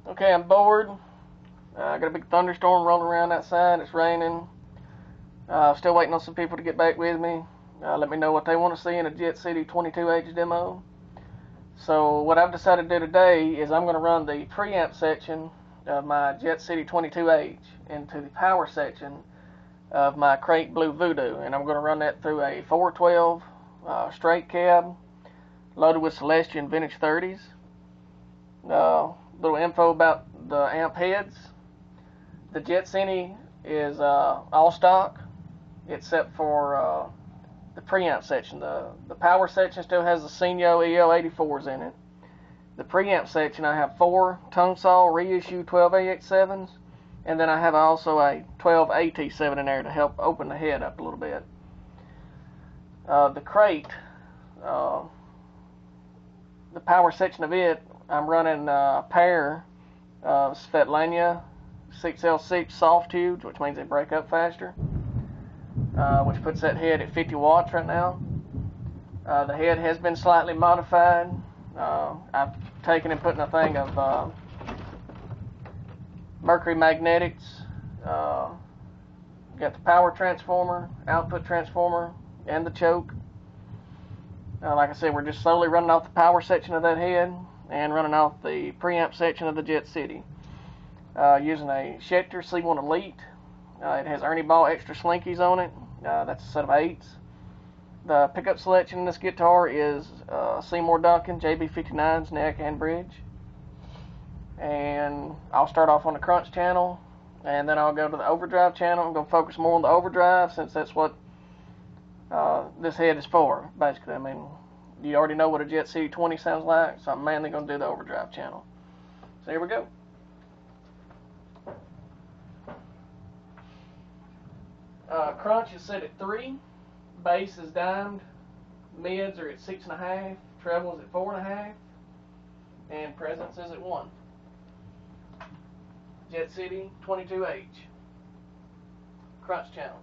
Okay, I'm bored. I got a big thunderstorm rolling around outside. It's raining. Still waiting on some people to get back with me. Let me know what they want to see in a Jet City 22H demo. So what I've decided to do today is I'm going to run the preamp section of my Jet City 22H into the power section of my Crate Blue Voodoo, and I'm going to run that through a 412 straight cab loaded with Celestion Vintage 30s. Little info about the amp heads. The Jet City is all stock except for the preamp section. The power section still has the Senio EL84s in it. The preamp section, I have 4 tongue saw reissue 12AX7s, and then I have also a 12AT7 in there to help open the head up a little bit. The crate, the power section of it, I'm running a pair of Svetlana 6L6 soft tubes, which means they break up faster, which puts that head at 50 watts right now. The head has been slightly modified. I've taken and put in a thing of mercury magnetics. Got the power transformer, output transformer, and the choke. Like I said, we're just slowly running off the power section of that head and running off the preamp section of the Jet City. Using a Schecter C1 Elite. It has Ernie Ball extra slinkies on it. That's a set of 8s. The pickup selection in this guitar is Seymour Duncan JB59's neck and bridge. And I'll start off on the crunch channel, and then I'll go to the overdrive channel. I'm going to focus more on the overdrive since that's what this head is for, basically. I mean, you already know what a Jet City 20 sounds like, so I'm mainly going to do the overdrive channel. So here we go. Crunch is set at 3, bass is dimed, mids are at 6.5, treble is at 4.5, and presence is at 1. Jet City 22H, crunch channel.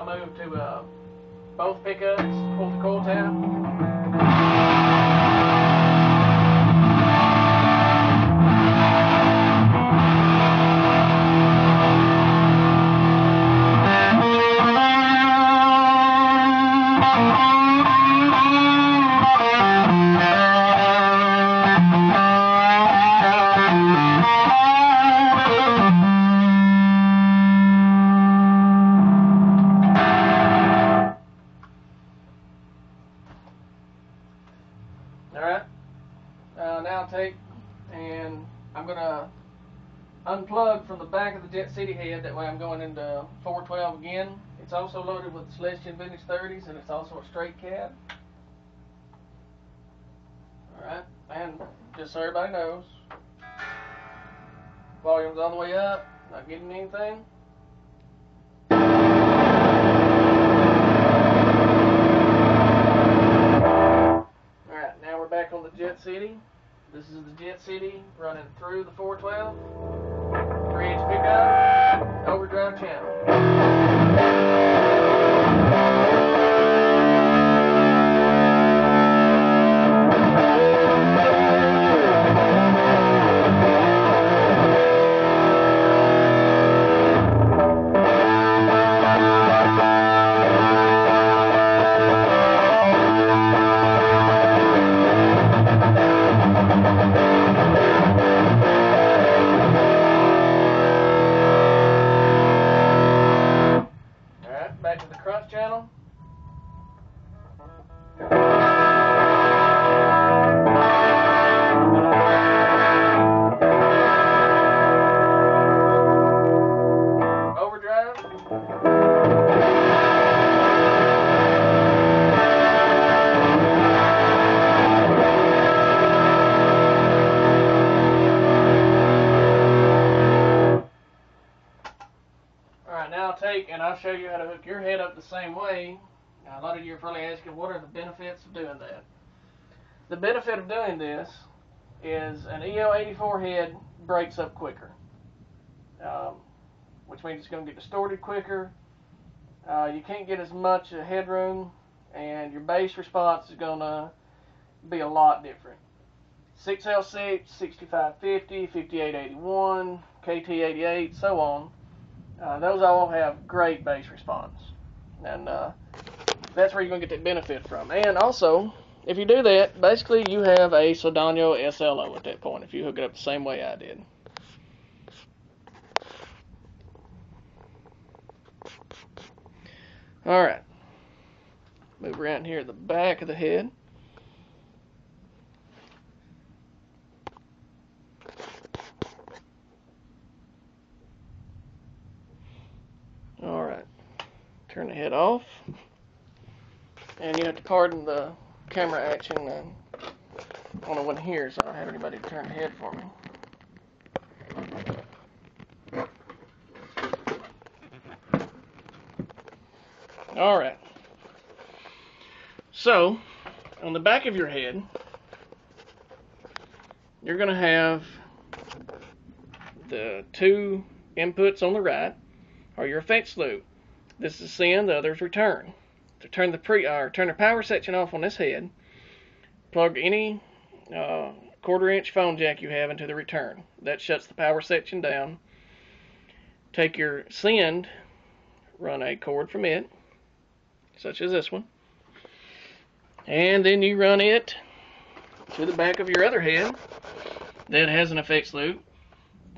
I'll move to both pickups, pull the coil tab. Alright, now take and I'm going to unplug from the back of the Jet City head, that way I'm going into 412 again. It's also loaded with Celestian Vintage 30s, and it's also a straight cab. Alright, and just so everybody knows, volume's all the way up, not getting anything. Back on the Jet City. This is the Jet City running through the 412, 3-inch pickup, overdrive channel. Back to the crunch channel. Overdrive. Alright, now I'll show you how to hook your head up the same way. Now, a lot of you are probably asking, what are the benefits of doing that? The benefit of doing this is an EO84 head breaks up quicker, which means it's going to get distorted quicker. You can't get as much headroom, and your bass response is going to be a lot different. 6L6, 6550, 5881, KT88, so on. Those all have great bass response, and that's where you're going to get that benefit from. And also, if you do that, basically you have a soldano SLO at that point, if you hook it up the same way I did. Alright, move around here at the back of the head. Alright, turn the head off, and you have to pardon the camera action on the one here, so I don't have anybody to turn the head for me. Alright, so on the back of your head, you're going to have the two inputs on the right are your effects loop. This is send, the other is return. To turn the power section off on this head, plug any 1/4-inch phone jack you have into the return. That shuts the power section down. Take your send, run a cord from it, such as this one, and then you run it to the back of your other head that has an effects loop,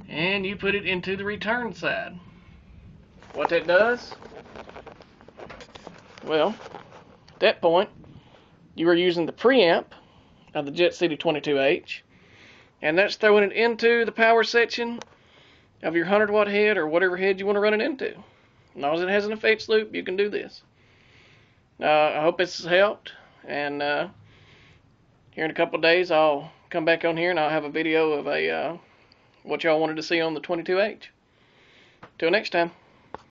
and you put it into the return side. What that does, well, at that point, you are using the preamp of the Jet City 22H, and that's throwing it into the power section of your 100-watt head or whatever head you want to run it into. As long as it has an effects loop, you can do this. I hope this has helped, and here in a couple of days, I'll come back on here and I'll have a video of what y'all wanted to see on the 22H. Till next time.